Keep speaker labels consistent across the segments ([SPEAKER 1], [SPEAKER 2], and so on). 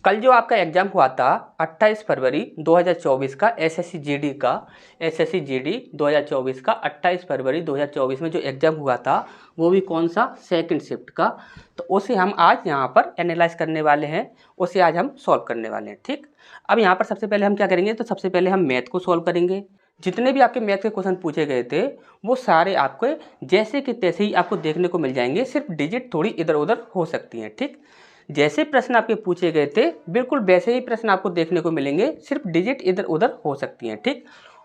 [SPEAKER 1] कल जो आपका एग्ज़ाम हुआ था 28 फरवरी 2024 का एसएससी जीडी 2024 का 28 फरवरी 2024 में जो एग्ज़ाम हुआ था वो भी कौन सा, सेकंड शिफ्ट का। तो उसे हम आज यहाँ पर एनालाइज करने वाले हैं, उसे आज हम सॉल्व करने वाले हैं। ठीक, अब यहाँ पर सबसे पहले हम क्या करेंगे, तो सबसे पहले हम मैथ को सॉल्व करेंगे। जितने भी आपके मैथ के क्वेश्चन पूछे गए थे वो सारे आपको जैसे कि तैसे ही आपको देखने को मिल जाएंगे, सिर्फ डिजिट थोड़ी इधर उधर हो सकती हैं। ठीक, जैसे प्रश्न आपके पूछे गए थे बिल्कुल वैसे ही प्रश्न आपको देखने को मिलेंगे, सिर्फ डिजिट इधर उधर हो सकती हैं। ठीक,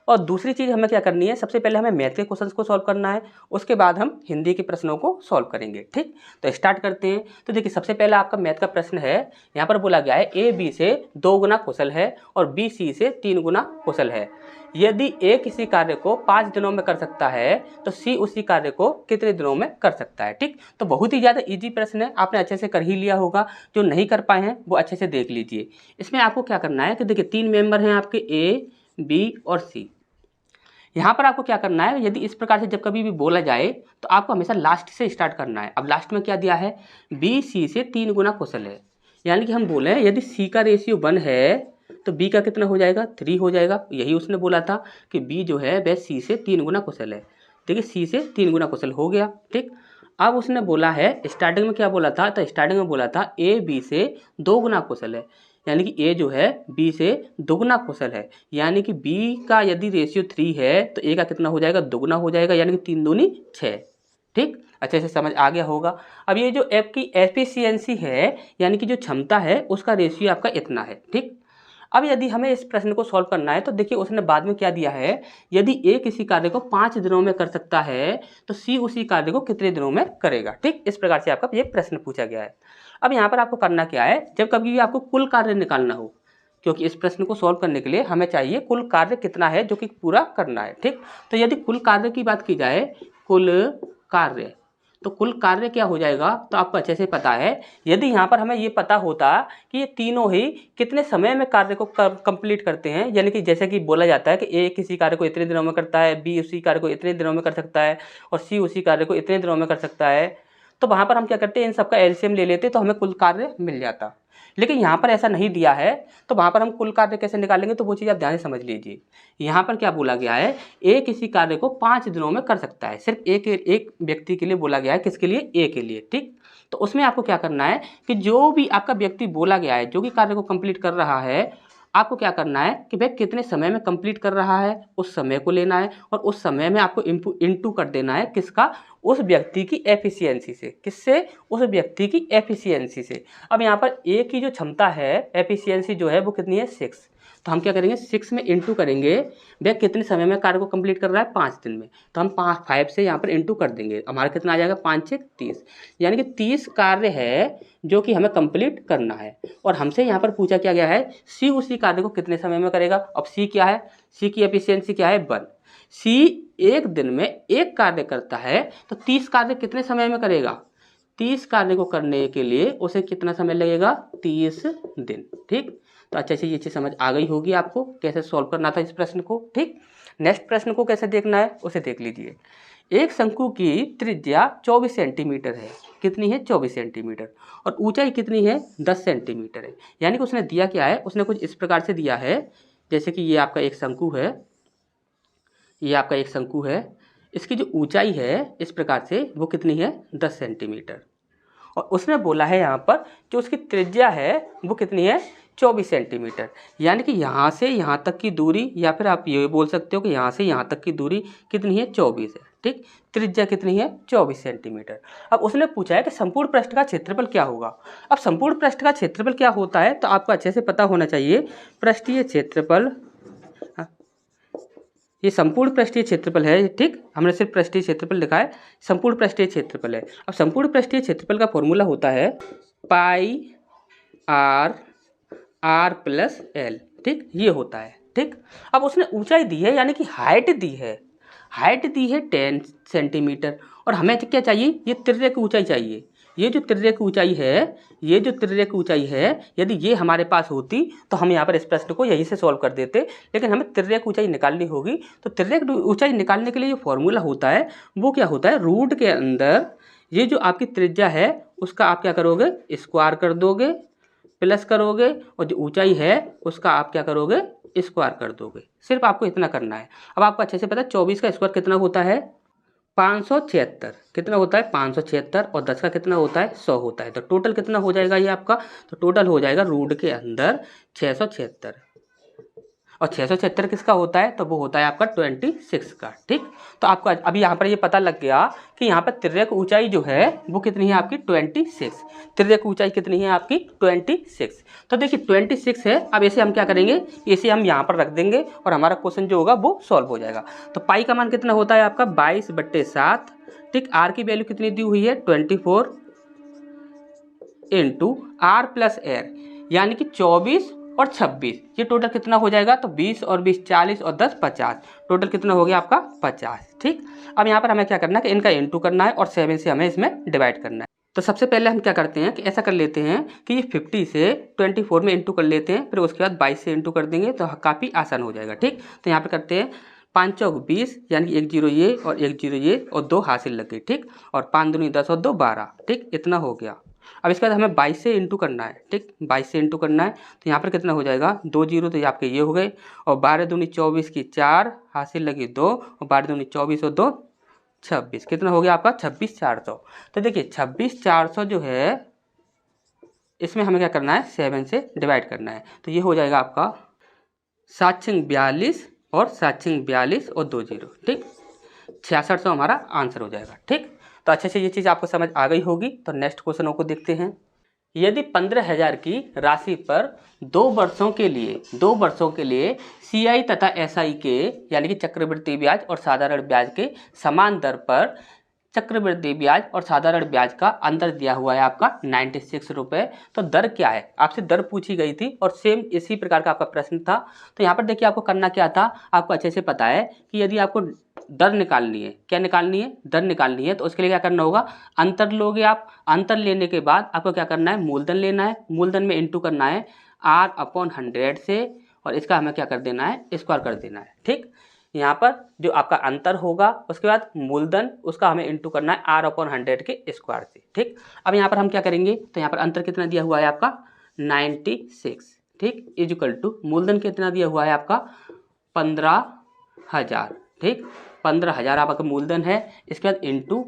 [SPEAKER 1] और दूसरी चीज़ हमें क्या करनी है, सबसे पहले हमें मैथ के क्वेश्चंस को सॉल्व करना है, उसके बाद हम हिंदी के प्रश्नों को सॉल्व करेंगे। ठीक, तो स्टार्ट करते हैं। तो देखिए सबसे पहला आपका मैथ का प्रश्न है, यहाँ पर बोला गया है ए बी से 2 गुना कुशल है और बी सी से 3 गुना कुशल है। यदि ए किसी कार्य को 5 दिनों में कर सकता है तो सी उसी कार्य को कितने दिनों में कर सकता है। ठीक, तो बहुत ही ज़्यादा इजी प्रश्न है, आपने अच्छे से कर ही लिया होगा। जो नहीं कर पाए हैं वो अच्छे से देख लीजिए। इसमें आपको क्या करना है कि देखिए 3 मेंबर हैं आपके ए बी और सी। यहाँ पर आपको क्या करना है, यदि इस प्रकार से जब कभी भी बोला जाए तो आपको हमेशा लास्ट से स्टार्ट करना है। अब लास्ट में क्या दिया है, बी सी से 3 गुना कुशल है, यानी कि हम बोले यदि सी का रेशियो 1 है तो बी का कितना हो जाएगा, 3 हो जाएगा। यही उसने बोला था कि बी जो है वह सी से 3 गुना कुशल है। देखिए सी से 3 गुना कुशल हो गया। ठीक, अब उसने बोला है, स्टार्टिंग में क्या बोला था, तो स्टार्टिंग में बोला था ए बी से 2 गुना कुशल है, यानी कि ए जो है बी से दोगुना कुशल है, यानी कि बी का यदि रेशियो 3 है तो ए का कितना हो जाएगा, दोगुना हो जाएगा, यानी कि 3 दूनी 6। ठीक, अच्छे से समझ आ गया होगा। अब ये जो ऐप की एफिशिएंसी है, यानी कि जो क्षमता है, उसका रेशियो आपका इतना है। ठीक, अब यदि हमें इस प्रश्न को सॉल्व करना है तो देखिए उसने बाद में क्या दिया है, यदि ए किसी कार्य को 5 दिनों में कर सकता है तो सी उसी कार्य को कितने दिनों में करेगा। ठीक, इस प्रकार से आपका ये प्रश्न पूछा गया है। अब यहाँ पर आपको करना क्या है, जब कभी भी आपको कुल कार्य निकालना हो, क्योंकि इस प्रश्न को सॉल्व करने के लिए हमें चाहिए कुल कार्य कितना है जो कि पूरा करना है। ठीक, तो यदि कुल कार्य की बात की जाए, कुल कार्य, तो कुल कार्य क्या हो जाएगा, तो आपको अच्छे से पता है। यदि यहाँ पर हमें ये पता होता कि ये तीनों ही कितने समय में कार्य को कंप्लीट करते हैं, यानी कि जैसे कि बोला जाता है कि ए किसी कार्य को इतने दिनों में करता है, बी उसी कार्य को इतने दिनों में कर सकता है और सी उसी कार्य को इतने दिनों में कर सकता है, तो वहाँ पर हम क्या करते हैं, इन सबका एलसीएम ले लेते तो हमें कुल कार्य मिल जाता। लेकिन यहाँ पर ऐसा नहीं दिया है, तो वहाँ पर हम कुल कार्य कैसे निकालेंगे, तो वो चीज़ आप ध्यान से समझ लीजिए। यहाँ पर क्या बोला गया है, ए किसी कार्य को 5 दिनों में कर सकता है, सिर्फ एक व्यक्ति के लिए बोला गया है, किसके लिए, ए के लिए। ठीक, तो उसमें आपको क्या करना है कि जो भी आपका व्यक्ति बोला गया है जो कि कार्य को कंप्लीट कर रहा है, आपको क्या करना है कि भाई कितने समय में कंप्लीट कर रहा है उस समय को लेना है और उस समय में आपको इनटू कर देना है किसका, उस व्यक्ति की एफिशिएंसी से। किससे, उस व्यक्ति की एफिशिएंसी से। अब यहाँ पर ए की जो क्षमता है, एफिशिएंसी जो है वो कितनी है, 6। तो हम क्या करेंगे, 6 में इंटू करेंगे, वह कितने समय में कार्य को कंप्लीट कर रहा है, 5 दिन में। तो हम 5 से यहाँ पर इंटू कर देंगे, हमारा कितना आ जाएगा, 5 6 30, यानी कि 30 कार्य है जो कि हमें कंप्लीट करना है। और हमसे यहाँ पर पूछा क्या गया है, सी उसी कार्य को कितने समय में करेगा। अब सी क्या है, सी की एफिशिएंसी क्या है, 1। सी एक दिन में एक कार्य करता है तो 30 कार्य कितने समय में करेगा, 30 कार्य को करने के लिए उसे कितना समय लगेगा, 30 दिन। ठीक, तो अच्छे से ये चीज़ समझ आ गई होगी आपको कैसे सॉल्व करना था इस प्रश्न को। ठीक, नेक्स्ट प्रश्न को कैसे देखना है उसे देख लीजिए। एक शंकु की त्रिज्या 24 सेंटीमीटर है, कितनी है, 24 सेंटीमीटर, और ऊंचाई कितनी है, 10 सेंटीमीटर है। यानी कि उसने दिया क्या है, उसने कुछ इस प्रकार से दिया है, जैसे कि ये आपका एक शंकु है, ये आपका एक शंकु है, इसकी जो ऊंचाई है इस प्रकार से वो कितनी है, 10 सेंटीमीटर, और उसने बोला है यहाँ पर जो उसकी त्रिज्या है वो कितनी है, 24 सेंटीमीटर। यानी कि यहाँ से यहाँ तक की दूरी, या फिर आप ये बोल सकते हो कि यहाँ से यहाँ तक की दूरी कितनी है, 24 है। ठीक, त्रिज्या कितनी है, 24 सेंटीमीटर। अब उसने पूछा है कि संपूर्ण पृष्ठ का क्षेत्रफल क्या होगा। अब संपूर्ण पृष्ठ का क्षेत्रफल क्या होता है, तो आपको अच्छे से पता होना चाहिए। पृष्ठीय क्षेत्रफल, ये संपूर्ण पृष्ठीय क्षेत्रफल है। ठीक, हमने सिर्फ पृष्ठीय क्षेत्रफल लिखा है, संपूर्ण पृष्ठीय क्षेत्रफल है। अब संपूर्ण पृष्ठीय क्षेत्रफल का फॉर्मूला होता है पाई आर प्लस एल। ठीक, ये होता है। ठीक, अब उसने ऊंचाई दी है, यानी कि हाइट दी है, हाइट दी है 10 सेंटीमीटर, और हमें क्या चाहिए, ये तिर्रे की ऊंचाई चाहिए। ये जो तिर्रे की ऊंचाई है, ये जो तिर्रे की ऊंचाई है, यदि ये हमारे पास होती तो हम यहाँ पर इस प्रश्न को यहीं से सॉल्व कर देते, लेकिन हमें तिर्रे की ऊंचाई निकालनी होगी। तो तिर्रे की ऊंचाई निकालने के लिए जो फॉर्मूला होता है वो क्या होता है, रूट के अंदर ये जो आपकी त्रिज्या है उसका आप क्या करोगे, स्क्वायर कर दोगे, प्लस करोगे और जो ऊंचाई है उसका आप क्या करोगे, स्क्वायर कर दोगे। सिर्फ आपको इतना करना है। अब आपको अच्छे से पता है 24 का स्क्वायर कितना होता है, 576। कितना होता है, 576, और 10 का कितना होता है, 100 होता है। तो टोटल कितना हो जाएगा ये आपका, तो टोटल हो जाएगा रूट के अंदर 676, और 676 किसका होता है, तो वो होता है आपका 26 का। ठीक, तो आपको अभी यहाँ पर ये पता लग गया कि यहाँ पर तिर्यक ऊंचाई जो है वो कितनी है आपकी 26। तिर्यक ऊंचाई कितनी है आपकी 26। तो देखिए 26 है। अब इसे हम क्या करेंगे, इसे हम यहाँ पर रख देंगे और हमारा क्वेश्चन जो होगा वो सॉल्व हो जाएगा। तो पाई का मान कितना होता है आपका 22/7। ठीक, आर की वैल्यू कितनी दी हुई है 24 इंटू आर प्लस एर, यानी कि 24 और 26, ये टोटल कितना हो जाएगा, तो 20 और 20 40 और 10 50, टोटल कितना हो गया आपका 50। ठीक, अब यहाँ पर हमें क्या करना है कि इनका इंटू करना है और 7 से हमें इसमें डिवाइड करना है। तो सबसे पहले हम क्या करते हैं कि ऐसा कर लेते हैं कि ये 50 से 24 में इंटू कर लेते हैं, फिर उसके बाद 22 से इंटू कर देंगे तो काफ़ी आसान हो जाएगा। ठीक, तो यहाँ पर करते हैं 5 चौक 20, यानी कि 1 0 ये और 1 0 ये और 2 हासिल लग गई। ठीक, और 5 दूनी 10 और 2 12। ठीक, इतना हो गया। अब इसके बाद हमें 22 से इंटू करना है। ठीक, 22 से इंटू करना है तो यहाँ पर कितना हो जाएगा, 2 0 तो ये आपके ये हो गए, और 12 दूनी 24 की 4 हासिल लगी 2, और 12 दूनी 24 और 2 26, कितना हो गया आपका 26,400। तो देखिए 26,400 जो है इसमें हमें क्या करना है 7 से डिवाइड करना है। तो ये हो जाएगा आपका 742 और 742 और 2 0। ठीक, 6600 हमारा आंसर हो जाएगा। ठीक, तो अच्छे से ये चीज़ आपको समझ आ गई होगी। तो नेक्स्ट क्वेश्चनों को देखते हैं। यदि 15,000 की राशि पर 2 वर्षों के लिए CI तथा SI के यानी कि चक्रवृद्धि ब्याज और साधारण ब्याज के समान दर पर चक्रवृद्धि ब्याज और साधारण ब्याज का अंतर दिया हुआ है आपका 96 रुपये। तो दर क्या है, आपसे दर पूछी गई थी और सेम इसी प्रकार का आपका प्रश्न था। तो यहाँ पर देखिए आपको करना क्या था, आपको अच्छे से पता है कि यदि आपको दर निकालनी है, क्या निकालनी है, दर निकालनी है, तो उसके लिए क्या करना होगा, अंतर लोगे आप। अंतर लेने के बाद आपको क्या करना है, मूलधन लेना है। मूलधन में इंटू करना है R/100 से, और इसका हमें क्या कर देना है, स्क्वायर कर देना है। ठीक, यहाँ पर जो आपका अंतर होगा उसके बाद मूलधन उसका हमें इंटू करना है R/100 के स्क्वायर से। ठीक, अब यहाँ पर हम क्या करेंगे, तो यहाँ पर अंतर कितना दिया हुआ है आपका 96। ठीक, इक्वल टू मूलधन कितना दिया हुआ है आपका 15,000। ठीक, 15,000 आपका मूलधन है। इसके बाद इंटू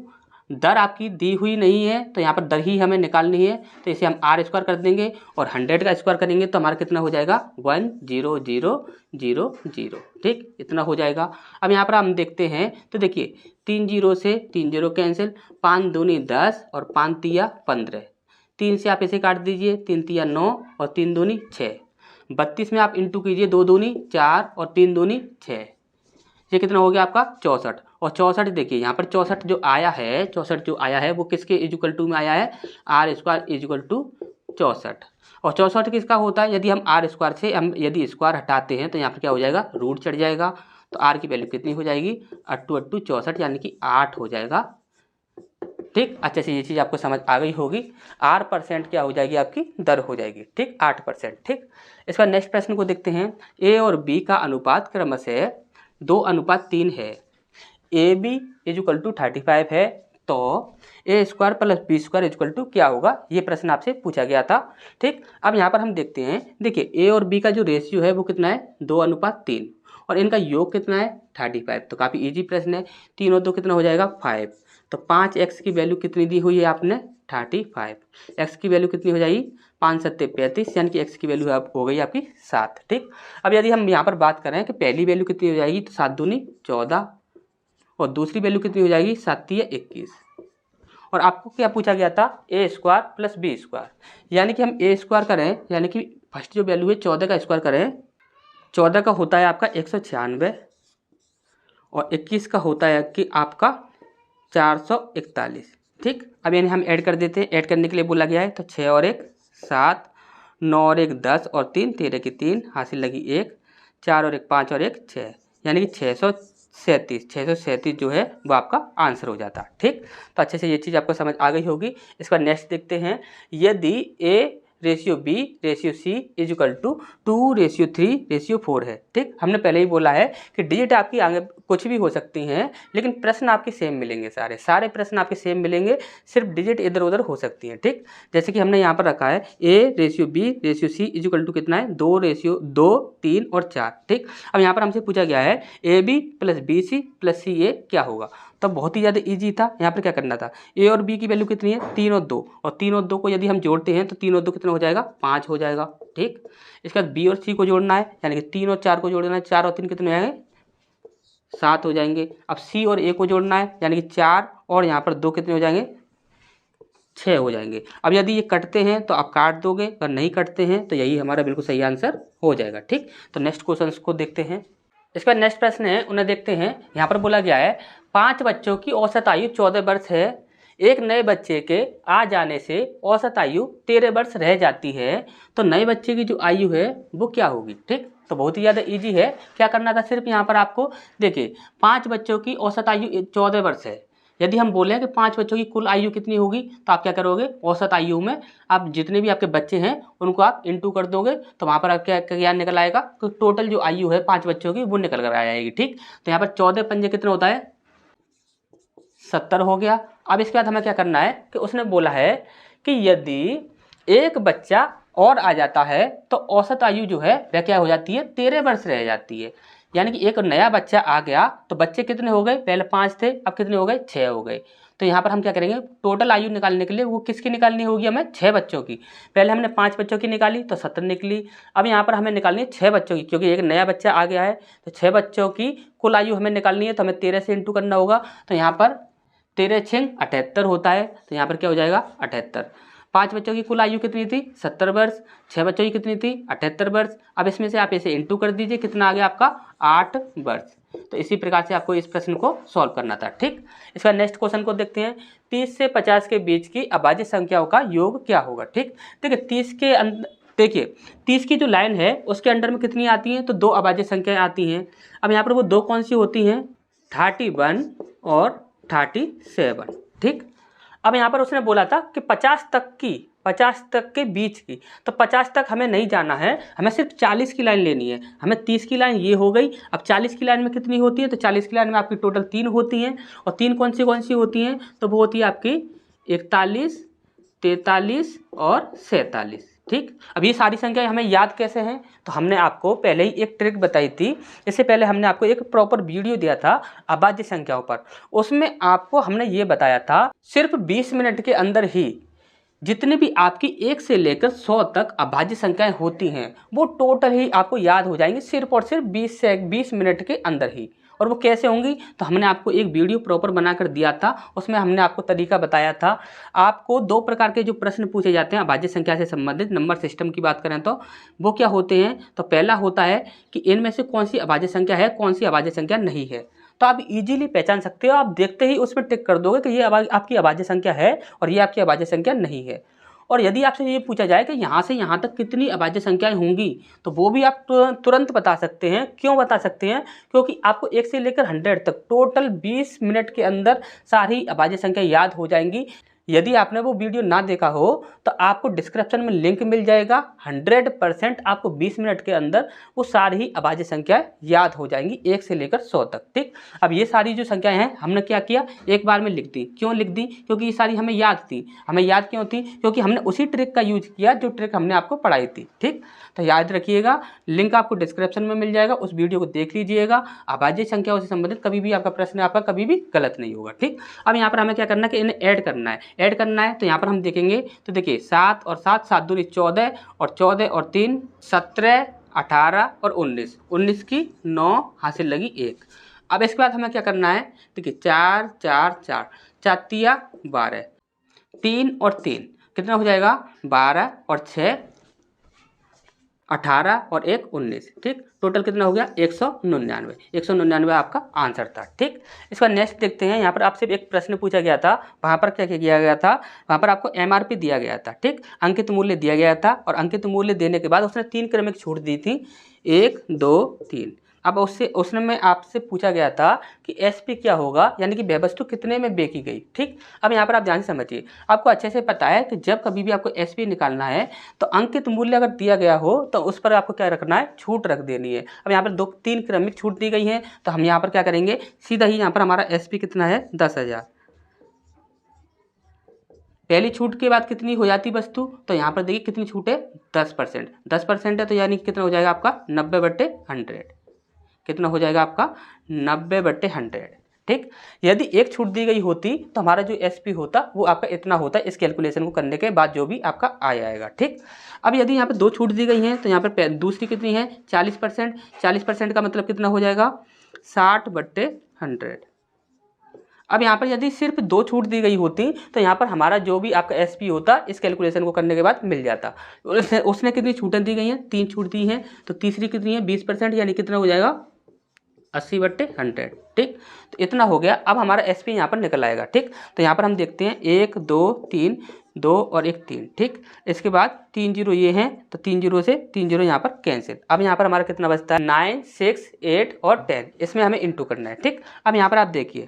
[SPEAKER 1] दर आपकी दी हुई नहीं है तो यहाँ पर दर ही हमें निकालनी है, तो इसे हम R स्क्वायर कर देंगे और 100 का स्क्वायर करेंगे तो हमारा कितना हो जाएगा 10000। ठीक, इतना हो जाएगा। अब यहाँ पर हम देखते हैं तो देखिए 3 0 से 3 0 कैंसिल, 5 दूनी 10 और 5 तिया 15, 3 से आप इसे काट दीजिए, 3 तिया 9 और 3 दूनी 6, 32 में आप इंटू कीजिए, 2 दूनी 4 और 3 दूनी 6, ये कितना हो गया आपका 64। और 64 देखिए यहाँ पर 64 जो आया है वो किसके इक्वल टू में आया है, R स्क्वायर इक्वल टू 64। और 64 किसका होता है, यदि हम R स्क्वायर से हम यदि स्क्वायर हटाते हैं तो यहाँ पर क्या हो जाएगा, रूट चढ़ जाएगा। तो R की वैल्यू कितनी हो जाएगी, 8 8 64, यानी कि 8 हो जाएगा। ठीक, अच्छे से ये चीज़ आपको समझ आ गई होगी। 8% क्या हो जाएगी आपकी दर हो जाएगी। ठीक, 8%। ठीक, इसका नेक्स्ट प्रश्न को देखते हैं। A और B का अनुपात क्रमशः 2:3 है। AB इक्वल टू 35 है, तो A square plus B square equal to क्या होगा, ये प्रश्न आपसे पूछा गया था। ठीक, अब यहाँ पर हम देखते हैं, देखिए A और B का जो रेशियो है वो कितना है 2:3, और इनका योग कितना है 35। तो काफ़ी इजी प्रश्न है। 3 और 2 कितना हो जाएगा 5, तो 5x की वैल्यू कितनी दी हुई है आपने 35, x की वैल्यू कितनी हो जाएगी 5 7 35, यानी कि x की वैल्यू हो गई आपकी 7। ठीक, अब यदि हम यहाँ पर बात करें कि पहली वैल्यू कितनी हो जाएगी, तो 7 दूनी 14, और दूसरी वैल्यू कितनी हो जाएगी 7 तिया 21। और आपको क्या पूछा गया था, A square plus B square, यानी कि हम A स्क्वायर करें, यानी कि फर्स्ट जो वैल्यू है 14 का स्क्वायर करें, 14 का होता है आपका 196, और 21 का होता है कि आपका 441। ठीक, अब यानी हम ऐड कर देते हैं, ऐड करने के लिए बोला गया है, तो 6 और 1 7, 9 और 1 10 और 3 13 की 3 हासिल लगी 1, 4 और 1 5 और 1 6, यानी कि 637 जो है वो आपका आंसर हो जाता है। ठीक, तो अच्छे से ये चीज़ आपको समझ आ गई होगी। इसका नेक्स्ट देखते हैं। यदि A ratio B ratio C is equal to 2:3:4 है। ठीक, हमने पहले ही बोला है कि डिजिट आपकी आगे कुछ भी हो सकती हैं, लेकिन प्रश्न आपके सेम मिलेंगे, सारे प्रश्न आपके सेम मिलेंगे, सिर्फ डिजिट इधर उधर हो सकती हैं। ठीक, जैसे कि हमने यहाँ पर रखा है A ratio B ratio C is equal to कितना है 2:2, 3 और 4। ठीक, अब यहाँ पर हमसे पूछा गया है A B plus B C plus C A क्या होगा। तो बहुत ही ज़्यादा इजी था। यहाँ पर क्या करना था, ए और बी की वैल्यू कितनी है 3 और 2, और 3 और 2 को यदि हम जोड़ते हैं तो 3 और 2 कितना हो जाएगा 5 हो जाएगा। ठीक, इसके बाद बी और सी को जोड़ना है, यानी कि 3 और 4 को जोड़ना है, 4 और 3 कितने हो जाएंगे 7 हो जाएंगे। अब सी और ए को जोड़ना है, यानी कि 4 और यहाँ पर 2 कितने हो जाएंगे 6 हो जाएंगे। अब यदि ये कटते हैं तो आप काट दोगे, अगर नहीं कटते हैं तो यही हमारा बिल्कुल सही आंसर हो जाएगा। ठीक, तो नेक्स्ट क्वेश्चन को देखते हैं। इसका नेक्स्ट प्रश्न है, उन्हें देखते हैं। यहाँ पर बोला गया है 5 बच्चों की औसत आयु 14 वर्ष है, एक नए बच्चे के आ जाने से औसत आयु 13 वर्ष रह जाती है, तो नए बच्चे की जो आयु है वो क्या होगी। ठीक, तो बहुत ही ज़्यादा इजी है। क्या करना था, सिर्फ यहाँ पर आपको देखिए 5 बच्चों की औसत आयु 14 वर्ष है। यदि हम बोले कि 5 बच्चों की कुल आयु कितनी होगी, तो आप क्या करोगे, औसत आयु में आप जितने भी आपके बच्चे हैं उनको आप इंटू कर दोगे, तो वहाँ पर आप क्या निकल आएगा, तो टोटल जो आयु है 5 बच्चों की वो निकल कर आ जाएगी। ठीक, तो यहाँ पर 14 पंजे कितना होता है 70 हो गया। अब इसके बाद हमें क्या करना है कि उसने बोला है कि यदि एक बच्चा और आ जाता है तो औसत आयु जो है वह क्या हो जाती है 13 वर्ष रह जाती है। यानी कि एक नया बच्चा आ गया तो बच्चे कितने हो गए, पहले 5 थे, अब कितने हो गए 6 हो गए। तो यहाँ पर हम क्या करेंगे, टोटल आयु निकालने के लिए वो किसकी निकालनी होगी, हमें 6 बच्चों की। पहले हमने 5 बच्चों की निकाली तो 70 निकली। अब यहाँ पर हमें निकालनी है 6 बच्चों की, क्योंकि एक नया बच्चा आ गया है तो 6 बच्चों की कुल आयु हमें निकालनी है, तो हमें 13 से इंटू करना होगा। तो यहाँ पर 13 छिंग 78 होता है, तो यहाँ पर क्या हो जाएगा 78। 5 बच्चों की कुल आयु कितनी थी 70 वर्ष, 6 बच्चों की कितनी थी 78 वर्ष। अब इसमें से आप इसे इंटू कर दीजिए, कितना आ गया आपका 8 वर्ष। तो इसी प्रकार से आपको इस प्रश्न को सॉल्व करना था। ठीक, इसका नेक्स्ट क्वेश्चन को देखते हैं। 30 से 50 के बीच की अभाज्य संख्याओं का योग क्या होगा। ठीक, देखिए 30 के देखिए 30 की जो लाइन है उसके अंडर में कितनी आती हैं, तो 2 अभाज्य संख्याएं आती हैं। अब यहाँ पर वो 2 कौन सी होती हैं, 31 और 37। ठीक, अब यहाँ पर उसने बोला था कि 50 तक के बीच की, तो 50 तक हमें नहीं जाना है, हमें सिर्फ 40 की लाइन लेनी है। हमें 30 की लाइन ये हो गई। अब 40 की लाइन में कितनी होती है, तो 40 की लाइन में आपकी टोटल 3 होती हैं, और 3 कौन सी होती हैं, तो वो होती है आपकी 41, 43 और 47। ठीक, अब ये सारी संख्याएं हमें याद कैसे हैं, तो हमने आपको पहले ही एक ट्रिक बताई थी। इससे पहले हमने आपको एक प्रॉपर वीडियो दिया था अभाज्य संख्याओं पर, उसमें आपको हमने ये बताया था सिर्फ 20 मिनट के अंदर ही जितनी भी आपकी 1 से लेकर 100 तक अभाज्य संख्याएं होती हैं वो टोटल ही आपको याद हो जाएंगी सिर्फ और सिर्फ 20 मिनट के अंदर ही। और वो कैसे होंगी, तो हमने आपको एक वीडियो प्रॉपर बनाकर दिया था, उसमें हमने आपको तरीका बताया था। आपको 2 प्रकार के जो प्रश्न पूछे जाते हैं अभाज्य संख्या से संबंधित, नंबर सिस्टम की बात करें तो वो क्या होते हैं, तो पहला होता है कि इनमें से कौन सी अभाज्य संख्या है, कौन सी अभाज्य संख्या नहीं है। तो आप इजीली पहचान सकते हो, आप देखते ही उसमें टिक कर दोगे कि ये आपकी अभाज्य संख्या है और ये आपकी अभाज्य संख्या नहीं है। और यदि आपसे ये पूछा जाए कि यहाँ से यहाँ तक कितनी अभाज्य संख्याएं होंगी, तो वो भी आप तुरंत बता सकते हैं। क्यों बता सकते हैं, क्योंकि आपको 1 से लेकर 100 तक टोटल 20 मिनट के अंदर सारी अभाज्य संख्या याद हो जाएंगी। यदि आपने वो वीडियो ना देखा हो तो आपको डिस्क्रिप्शन में लिंक मिल जाएगा। 100% आपको 20 मिनट के अंदर वो सारी ही अभाज्य संख्याएं याद हो जाएंगी 1 से लेकर 100 तक। ठीक, अब ये सारी जो संख्याएं हैं हमने क्या किया, एक बार में लिख दी। क्यों लिख दी, क्योंकि ये सारी हमें याद थी। हमें याद क्यों थी, क्योंकि हमने उसी ट्रिक का यूज किया जो ट्रिक हमने आपको पढ़ाई थी। ठीक, तो याद रखिएगा, लिंक आपको डिस्क्रिप्शन में मिल जाएगा, उस वीडियो को देख लीजिएगा। अभाज्य संख्याओं से संबंधित कभी भी आपका प्रश्न आपका कभी भी गलत नहीं होगा। ठीक, अब यहाँ पर हमें क्या करना है कि इन्हें ऐड करना है। तो यहाँ पर हम देखेंगे, तो देखिए 7 और 7, 7 दूनी 14 और 14 और 3 17, 18 और 19, 19 की 9 हासिल लगी 1। अब इसके बाद हमें क्या करना है, देखिए 4 4 4, 4 तिया 12, 3 और 3 कितना हो जाएगा 12 और 6 18 और 1 19। ठीक, टोटल कितना हो गया 199। 199 आपका आंसर था। ठीक, इसका नेक्स्ट देखते हैं। यहाँ पर आपसे एक प्रश्न पूछा गया था, वहाँ पर क्या किया गया था, वहाँ पर आपको MRP दिया गया था। ठीक, अंकित मूल्य दिया गया था, और अंकित मूल्य देने के बाद उसने 3 क्रमिक छूट दी थी, 1 2 3। अब उससे उसने में आपसे पूछा गया था कि एसपी क्या होगा, यानी कि वह वस्तु कितने में बेची गई। ठीक, अब यहाँ पर आप ध्यान से समझिए, आपको अच्छे से पता है कि जब कभी भी आपको एसपी निकालना है तो अंकित मूल्य अगर दिया गया हो तो उस पर आपको क्या रखना है, छूट रख देनी है। अब यहाँ पर 3 क्रमिक छूट दी गई है, तो हम यहाँ पर क्या करेंगे, सीधा ही यहाँ पर हमारा एसपी कितना है, 10,000। पहली छूट के बाद कितनी हो जाती वस्तु, तो यहाँ पर देखिए कितनी छूट है, 10%। 10% है तो यानी कितना हो जाएगा आपका 90/100। कितना हो जाएगा आपका 90/100। ठीक, यदि एक छूट दी गई होती तो हमारा जो एसपी होता वो आपका इतना होता, इस कैलकुलेशन को करने के बाद जो भी आपका आ जाएगा। ठीक, अब यदि यहाँ पर 2 छूट दी गई हैं तो यहाँ पर दूसरी कितनी है, 40%। 40% का मतलब कितना हो जाएगा, 60/100। अब यहाँ पर यदि सिर्फ 2 छूट दी गई होती तो यहाँ पर हमारा जो भी आपका एसपी होता इस कैलकुलेशन को करने के बाद मिल जाता। उसने कितनी छूटें दी गई हैं, 3 छूट दी हैं, तो तीसरी कितनी है, 20%, यानी कितना हो जाएगा 80/100। ठीक, तो इतना हो गया। अब हमारा एसपी यहाँ पर निकल आएगा। ठीक, तो यहाँ पर हम देखते हैं 1 2 3, 2 और 1 3। ठीक, इसके बाद 3 0 ये हैं, तो 3 0 से 3 0 यहाँ पर कैंसिल। अब यहाँ पर हमारा कितना बचता है, 9 6 8 और 10, इसमें हमें इंटू करना है। ठीक, अब यहाँ पर आप देखिए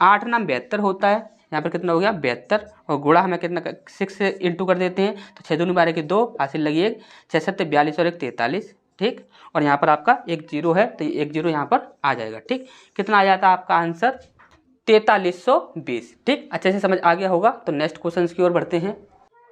[SPEAKER 1] 8 नाम 72 होता है, यहाँ पर कितना हो गया 72, और गुणा हमें कितना 6 से इंटू कर देते हैं, तो 6 दूनी 12 की 2, हासिल लगी 1, 6 7 42 और 1 43। ठीक, और यहाँ पर आपका 1 0 है, तो 1 0 यहाँ पर आ जाएगा। ठीक, कितना आ जाता है आपका आंसर, 4320। ठीक, अच्छे से समझ आ गया होगा। तो नेक्स्ट क्वेश्चन की ओर बढ़ते हैं।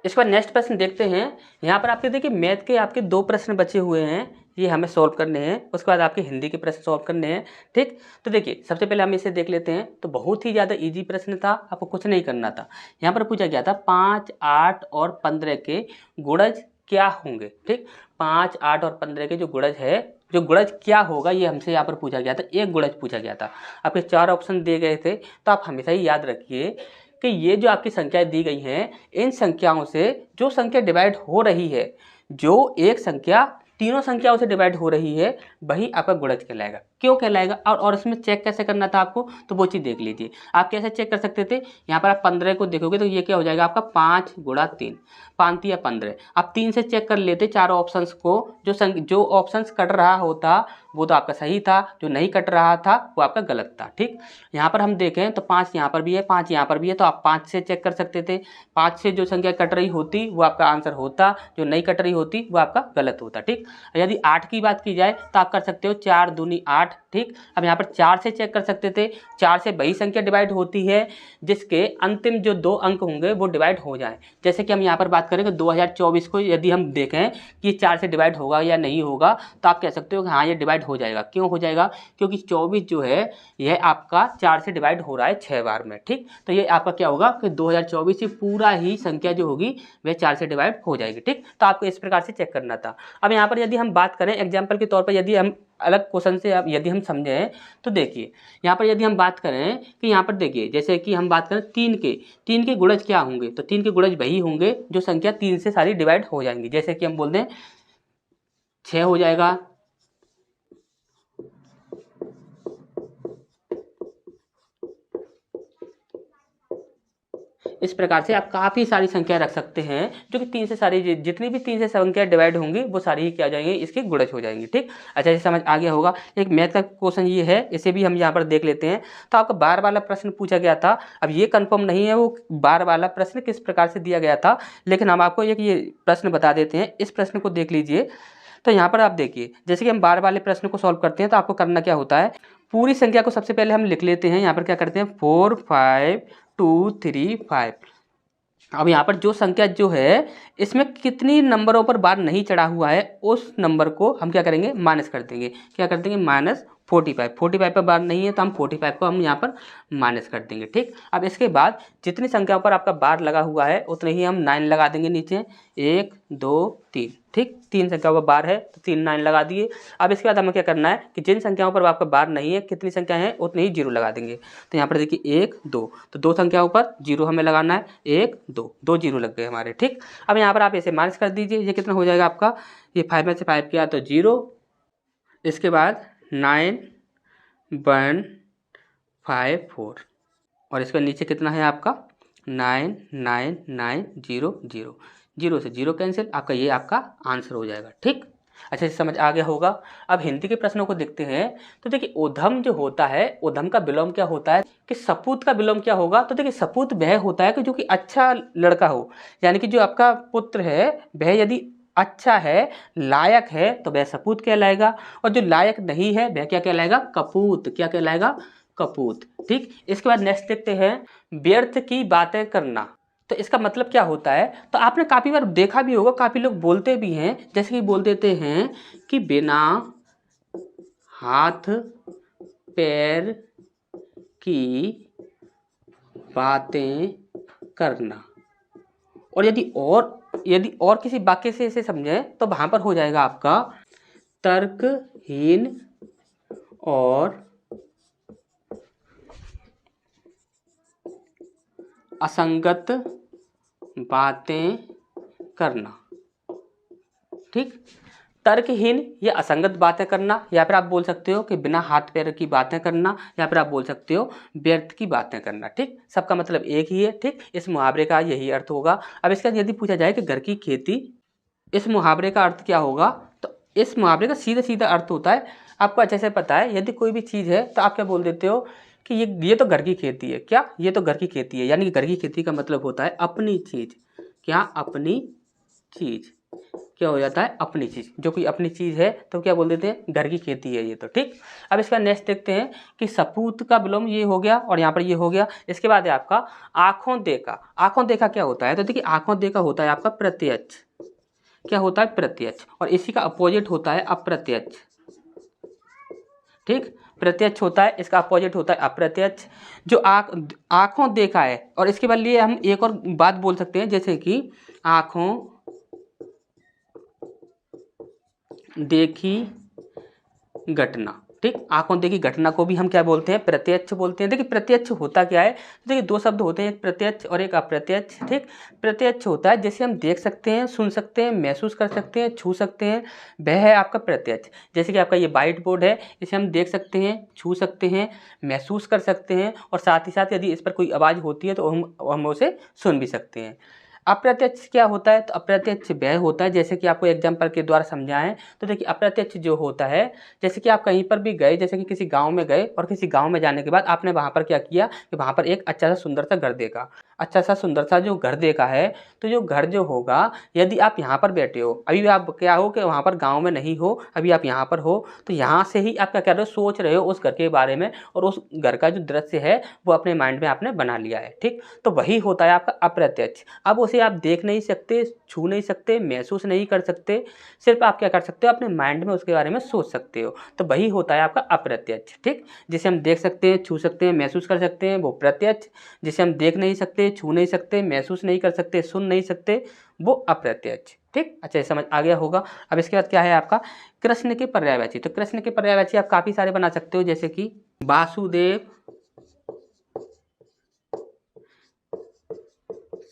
[SPEAKER 1] इसके बाद नेक्स्ट प्रश्न देखते हैं। यहाँ पर आपके देखिए मैथ के आपके 2 प्रश्न बचे हुए हैं, ये हमें सॉल्व करने हैं। उसके बाद आपके हिंदी के प्रश्न सॉल्व करने हैं। ठीक, तो देखिए सबसे पहले हम इसे देख लेते हैं। तो बहुत ही ज़्यादा इजी प्रश्न था, आपको कुछ नहीं करना था। यहाँ पर पूछा गया था 5 8 और 15 के गुणज क्या होंगे। ठीक, 5 8 और 15 के जो गुणज है, जो गुणज क्या होगा, ये हमसे यहाँ पर पूछा गया था। एक गुणज पूछा गया था, आपके 4 ऑप्शन दिए गए थे। तो आप हमेशा ही याद रखिए कि ये जो आपकी संख्याएं दी गई हैं, इन संख्याओं से जो संख्या डिवाइड हो रही है, जो एक संख्या तीनों संख्याओं से डिवाइड हो रही है, वही आपका गुणज कहलाएगा। क्यों कहलाएगा, और इसमें चेक कैसे करना था आपको, तो वो चीज़ देख लीजिए। आप कैसे चेक कर सकते थे, यहाँ पर आप 15 को देखोगे तो ये क्या हो जाएगा आपका 5 × 3, 5 या 15। आप 3 से चेक कर लेते चारों ऑप्शंस को, जो ऑप्शंस कट रहा होता वो तो आपका सही था, जो नहीं कट रहा था वो आपका गलत था। ठीक, यहाँ पर हम देखें तो 5 यहाँ पर भी है, 5 यहाँ पर भी है, तो आप 5 से चेक कर सकते थे। 5 से जो संख्या कट रही होती वो आपका आंसर होता, जो नहीं कट रही होती वो आपका गलत होता। ठीक, यदि 8 की बात की जाए तो आप कर सकते हो 4 दूनी 8। ठीक, अब यहाँ पर 4 से चेक कर सकते थे। 4 से वही संख्या डिवाइड होती है जिसके अंतिम जो 2 अंक होंगे वो डिवाइड हो जाएं। जैसे कि हम यहाँ पर बात करें कि 2024 को यदि हम देखें कि 4 से डिवाइड होगा या नहीं होगा, तो आप कह सकते हो कि हाँ ये डिवाइड हो जाएगा। क्यों हो जाएगा, क्योंकि 24 जो है यह आपका 4 से डिवाइड हो रहा है 6 बार में। ठीक, तो ये आपका क्या होगा कि 2024 की पूरा ही संख्या जो होगी वह 4 से डिवाइड हो जाएगी। ठीक, तो आपको इस प्रकार से चेक करना था। अब यहाँ पर यदि हम बात करें एग्जाम्पल के तौर पर, यदि हम अलग क्वेश्चन से यदि हम समझें तो देखिए यहाँ पर यदि हम बात करें कि यहाँ पर देखिए जैसे कि हम बात करें 3 के गुणज क्या होंगे, तो 3 के गुणज वही होंगे जो संख्या 3 से सारी डिवाइड हो जाएंगी। जैसे कि हम बोल दें 6 हो जाएगा, इस प्रकार से आप काफ़ी सारी संख्या रख सकते हैं जो कि 3 से सारी, जितनी भी 3 से संख्या डिवाइड होंगी वो सारी ही क्या हो जाएंगी, इसके गुणज हो जाएंगी। ठीक, अच्छा ये समझ आ गया होगा। एक मैथ का क्वेश्चन ये है, इसे भी हम यहाँ पर देख लेते हैं। तो आपका बार वाला प्रश्न पूछा गया था। अब ये कंफर्म नहीं है वो बार वाला प्रश्न किस प्रकार से दिया गया था, लेकिन हम आपको एक ये प्रश्न बता देते हैं। इस प्रश्न को देख लीजिए। तो यहाँ पर आप देखिए जैसे कि हम बार वाले प्रश्न को सॉल्व करते हैं तो आपको करना क्या होता है, पूरी संख्या को सबसे पहले हम लिख लेते हैं। यहाँ पर क्या करते हैं 4 5 2 3 5। अब यहाँ पर जो संख्या जो है इसमें कितनी नंबरों पर बार नहीं चढ़ा हुआ है, उस नंबर को हम क्या करेंगे, माइनस कर देंगे। क्या कर देंगे, -45। 45 पर बार नहीं है तो हम 45 को हम यहाँ पर माइनस कर देंगे। ठीक, अब इसके बाद जितनी संख्याओं पर आपका बार लगा हुआ है उतने ही हम 9 लगा देंगे नीचे, 1 2 3। ठीक, 3 संख्याओं पर बार है तो 3 9 लगा दिए। अब इसके बाद हमें क्या करना है कि जिन संख्याओं पर आपका बार नहीं है, कितनी संख्या है उतने ही 0 लगा देंगे। तो यहाँ पर देखिए 1 2, तो 2 संख्याओं पर 0 हमें लगाना है, 1 2, 2 0 लग गए हमारे। ठीक, अब यहाँ पर आप इसे माइनस कर दीजिए। ये कितना हो जाएगा आपका, ये 5 में से 5 किया तो 0, इसके बाद 9 1 5 4, और इसके नीचे कितना है आपका 9 9 9 0 0, 0 से 0 कैंसिल, आपका ये आपका आंसर हो जाएगा। ठीक, अच्छा, समझ आ गया होगा। अब हिंदी के प्रश्नों को देखते हैं। तो देखिए ऊधम जो होता है, ऊधम का विलोम क्या होता है कि सपूत का विलोम क्या होगा। तो देखिए सपूत वह होता है कि जो कि अच्छा लड़का हो, यानी कि जो आपका पुत्र है वह यदि अच्छा है, लायक है, तो वह सपूत कहलाएगा। और जो लायक नहीं है वह क्या कहलाएगा, कपूत। क्या कहलाएगा, कपूत। ठीक, इसके बाद नेक्स्ट देखते हैं, व्यर्थ की बातें करना। तो इसका मतलब क्या होता है, तो आपने काफी बार देखा भी होगा, काफी लोग बोलते भी हैं, जैसे कि बोल देते हैं कि बिना हाथ पैर की बातें करना। और यदि और किसी वाक्य से इसे समझें तो वहां पर हो जाएगा आपका तर्कहीन और असंगत बातें करना। ठीक, तर्कहीन या असंगत बातें करना, या फिर आप बोल सकते हो कि बिना हाथ पैर की बातें करना, या फिर आप बोल सकते हो व्यर्थ की बातें करना। ठीक, सबका मतलब एक ही है। ठीक, इस मुहावरे का यही अर्थ होगा। अब इसका यदि पूछा जाए कि घर की खेती, इस मुहावरे का अर्थ क्या होगा, तो इस मुहावरे का सीधा सीधा अर्थ होता है, आपको अच्छे से पता है, यदि कोई भी चीज़ है तो आप क्या बोल देते हो कि ये तो घर की खेती है। क्या, ये तो घर की खेती है, यानी कि घर की खेती का मतलब होता है अपनी चीज़। क्या, अपनी चीज़। क्या हो जाता है, अपनी चीज़। जो कोई अपनी चीज़ है तो क्या बोल देते हैं, घर की खेती है ये तो। ठीक, अब इसका नेक्स्ट देखते हैं कि सपूत का विलोम ये हो गया और यहाँ पर ये हो गया। इसके बाद है आपका आंखों देखा। आंखों देखा क्या होता है, तो देखिए आंखों देखा होता है आपका प्रत्यक्ष। क्या होता है, प्रत्यक्ष। और इसी का अपोजिट होता है अप्रत्यक्ष। ठीक, प्रत्यक्ष होता है, इसका अपोजिट होता है अप्रत्यक्ष। जो आंखों देखा है, और इसके बाद लिए हम एक और बात बोल सकते हैं, जैसे कि आंखों देखी घटना। ठीक, आंखों देखी घटना को भी हम क्या बोलते हैं, प्रत्यक्ष बोलते हैं। देखिए प्रत्यक्ष होता क्या है, देखिए दो शब्द होते हैं, एक प्रत्यक्ष और एक अप्रत्यक्ष। ठीक, प्रत्यक्ष होता है जैसे हम देख सकते हैं, सुन सकते हैं, महसूस कर सकते हैं, छू सकते हैं, वह है आपका प्रत्यक्ष। जैसे कि आपका ये व्हाइट बोर्ड है, इसे हम देख सकते हैं, छू सकते हैं, महसूस कर सकते हैं, और साथ ही साथ यदि इस पर कोई आवाज़ होती है तो हम उसे सुन भी सकते हैं। अप्रत्यक्ष क्या होता है, तो अप्रत्यक्ष वह होता है, जैसे कि आपको एग्जाम्पल के द्वारा समझाएं तो देखिए अप्रत्यक्ष जो होता है, जैसे कि आप कहीं पर भी गए, जैसे कि किसी गांव में गए, और किसी गांव में जाने के बाद आपने वहां पर क्या किया कि वहां पर एक अच्छा सा सुंदर सा घर देखा। अच्छा सा सुंदर सा जो घर देखा है, तो जो घर जो होगा, यदि आप यहाँ पर बैठे हो, अभी आप क्या हो कि वहाँ पर गाँव में नहीं हो, अभी आप यहाँ पर हो, तो यहाँ से ही आप क्या कर रहे हो, सोच रहे हो उस घर के बारे में, और उस घर का जो दृश्य है वो अपने माइंड में आपने बना लिया है। ठीक, तो वही होता है आपका अप्रत्यक्ष। अब उसे आप देख नहीं सकते, छू नहीं सकते, महसूस नहीं कर सकते, सिर्फ आप क्या कर सकते हो, अपने माइंड में उसके बारे में सोच सकते हो, तो वही होता है आपका अप्रत्यक्ष। ठीक, जिसे हम देख सकते हैं, छू सकते हैं, महसूस कर सकते हैं, वो प्रत्यक्ष। जिसे हम देख नहीं सकते, छू नहीं सकते, महसूस नहीं कर सकते, सुन नहीं सकते, वो अप्रत्यक्ष। ठीक, अच्छा, समझ आ गया होगा। अब इसके बाद क्या है आपका कृष्ण के पर्यायवाची। तो कृष्ण के पर्यायवाची आप काफी सारे बना सकते हो, जैसे कि वासुदेव,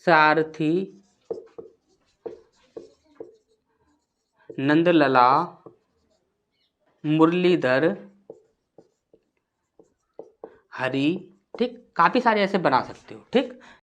[SPEAKER 1] सारथी, नंदलला, मुरलीधर, हरि। ठीक, काफी सारे ऐसे बना सकते हो। ठीक,